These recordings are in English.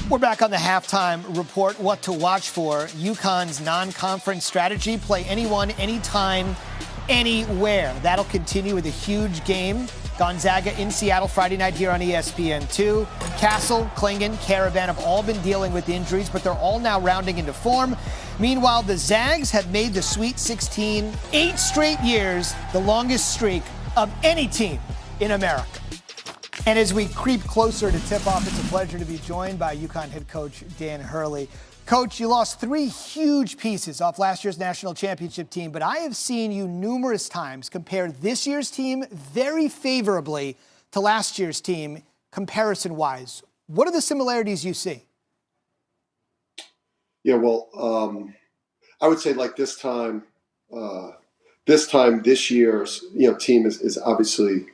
We're back on the halftime report. What to watch for. UConn's non-conference strategy. Play anyone, anytime, anywhere. That'll continue with a huge game. Gonzaga in Seattle Friday night here on ESPN2. Castle, Klingon, Caravan have all been dealing with injuries, but they're all now rounding into form. Meanwhile, the Zags have made the Sweet 16 8 straight years, the longest streak of any team in America. And as we creep closer to tip-off, it's a pleasure to be joined by UConn head coach Dan Hurley. Coach, you lost 3 huge pieces off last year's national championship team, but I have seen you numerous times compare this year's team very favorably to last year's team, comparison-wise. What are the similarities you see? Yeah, well, I would say like this year's team is obviously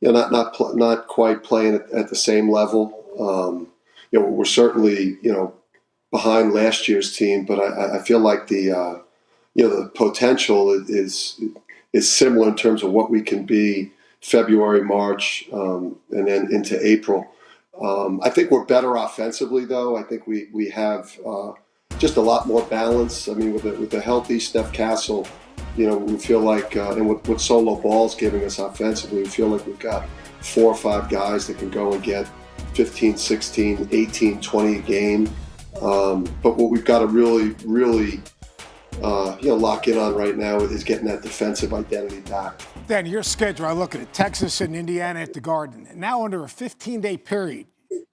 not quite playing at the same level. We're certainly behind last year's team, but I feel like the potential is similar in terms of what we can be February, March, and then into April. I think we're better offensively, though. I think we have just a lot more balance. I mean, with the healthy Steph Castle, we feel like, and what Solo Ball's giving us offensively, we feel like we've got 4 or 5 guys that can go and get 15, 16, 18, 20 a game. But what we've got to really lock in on right now is getting that defensive identity back. Dan, your schedule, I look at it, Texas and Indiana at the Garden. Now under a 15-day period,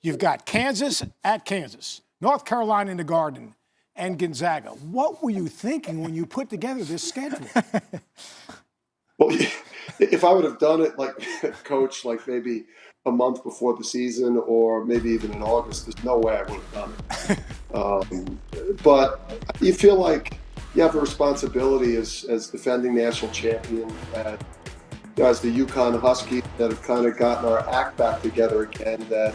you've got Kansas at Kansas, North Carolina in the Garden, and Gonzaga. What were you thinking when you put together this schedule? Well, if I would have done it like coach, like maybe a month before the season or maybe even in August, there's no way I would have done it. But you feel like you have a responsibility as defending national champion, as the UConn Huskies that have kind of gotten our act back together again, that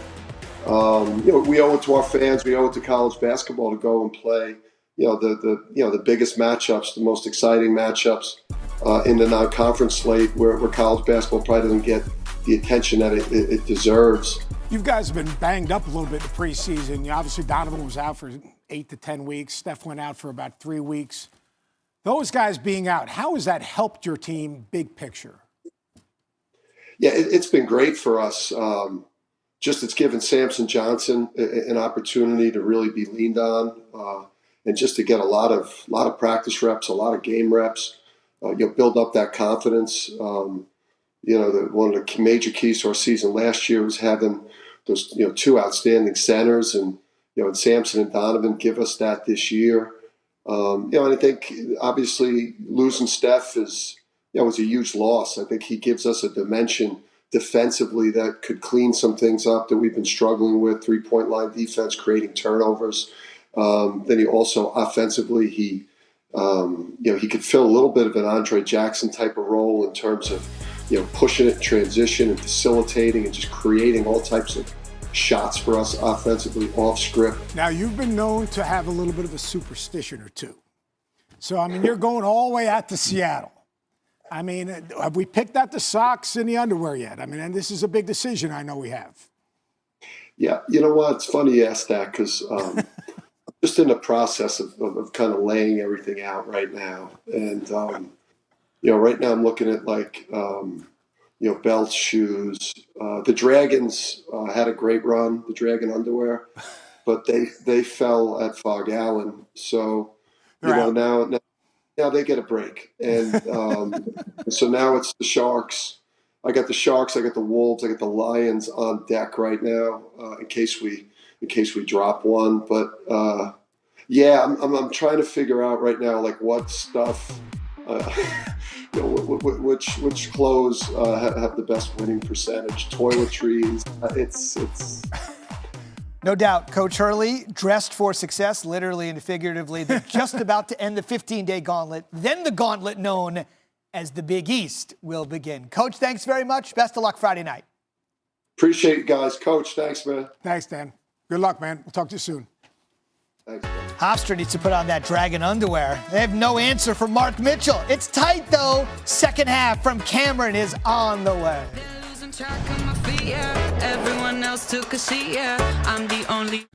we owe it to our fans, we owe it to college basketball to go and play the biggest matchups, the most exciting matchups in the non-conference slate where college basketball probably doesn't get the attention that it deserves. You guys have been banged up a little bit in the preseason. Obviously, Donovan was out for 8 to 10 weeks. Steph went out for about 3 weeks. Those guys being out, how has that helped your team, big picture? Yeah, it's been great for us. It's given Samson Johnson an opportunity to really be leaned on, and just to get a lot of practice reps, a lot of game reps. Build up that confidence. One of the major keys to our season last year was having those 2 outstanding centers, and Samson and Donovan give us that this year. And I think obviously losing Steph was a huge loss. I think he gives us a dimension defensively that could clean some things up that we've been struggling with, 3-point line defense, creating turnovers. Then he also offensively, he could fill a little bit of an Andre Jackson type of role in terms of, pushing it, transition, and facilitating and just creating all types of shots for us offensively off script. Now, you've been known to have a little bit of a superstition or two. So, you're going all the way out to Seattle. Have we picked out the socks and the underwear yet? And this is a big decision I know we have. Yeah, you know what? It's funny you ask that because I'm just in the process of kind of laying everything out right now. And, right now I'm looking at belts, shoes. The Dragons had a great run, the Dragon underwear, but they fell at Fog Allen. So, now they get a break. And so now it's the Sharks. I got the Sharks, I got the Wolves, I got the Lions on deck right now in case we drop one. But I'm trying to figure out right now what stuff, which clothes have the best winning percentage. Toiletries, it's. No doubt, Coach Hurley, dressed for success, literally and figuratively. They're just about to end the 15-day gauntlet. Then the gauntlet known as the Big East will begin. Coach, thanks very much. Best of luck Friday night. Appreciate it, guys. Coach, thanks, man. Thanks, Dan. Good luck, man. We'll talk to you soon. Thanks, man. Hofstra needs to put on that Dragon underwear. They have no answer for Mark Mitchell. It's tight, though. Second half from Cameron is on the way. Everyone else took a seat, yeah. I'm the only